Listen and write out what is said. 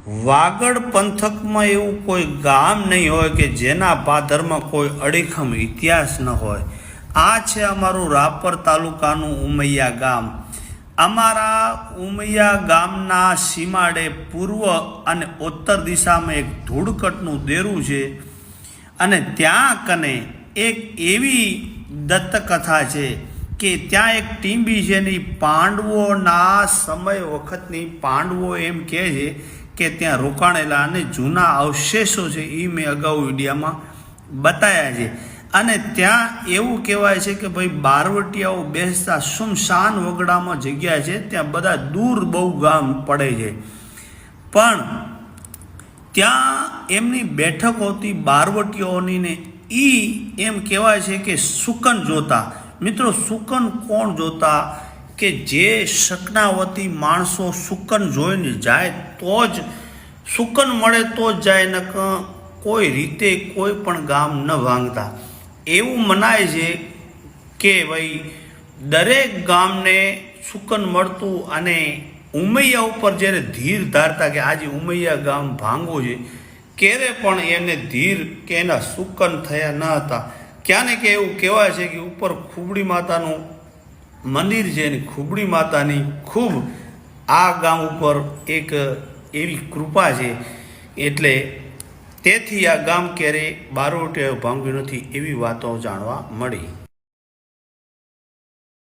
વાગડ પંથકમાં એવું કોઈ ગામ નહીં હોય કે જેના પાદરમાં કોઈ અડીખમ ઇતિહાસ ન હોય. આ છે અમારું રાપર તાલુકાનું ઉમૈયા ગામ. અમારા ઉમૈયા ગામના સીમાડે પૂર્વ અને ઉત્તર દિશામાં એક ધૂળકટનું દેરું છે અને ત્યાં કને એક એવી દત્તકથા છે કે ત્યાં એક ટીંબી છે ને પાંડવોના સમય વખતની પાંડવો એમ કહે છે કે ત્યાં રોકાણેલા અને જૂના અવશેષો છે એ મેં અગાઉ વિડીયામાં બતાવ્યા છે. અને ત્યાં એવું કહેવાય છે કે ભાઈ બારવટિયાઓ બેસતા સુમસાન વગડામાં જગ્યા છે, ત્યાં બધા દૂર બહુ ગામ પડે છે, પણ ત્યાં એમની બેઠક હોતી બારવટીઓની ને એ એમ કહેવાય છે કે સુકન જોતા. મિત્રો, સુકન કોણ જોતા? કે જે શકનાવતી માણસો સુકન જોઈને જાય તો જ સુકન મળે તો જ જાય, ન કોઈ રીતે કોઈ પણ ગામ ન ભાંગતા. એવું મનાય છે કે ભાઈ દરેક ગામને સુકન મળતું અને ઉમૈયા ઉપર જ્યારે ધીર ધારતા કે આજે ઉમૈયા ગામ ભાંગવું છે, ક્યારે પણ એને ધીર કે એના સુકન થયા ન હતા. ક્યાં ને કે એવું કહેવાય છે કે ઉપર ખુબડી માતાનું મંદિર છે ને ખુબડી માતાની ખૂબ આ ગામ ઉપર એક એવી કૃપા છે, એટલે તેથી આ ગામ ક્યારેય બારવટીયાએ ભાંગ્યું નથી એવી વાતો જાણવા મળી.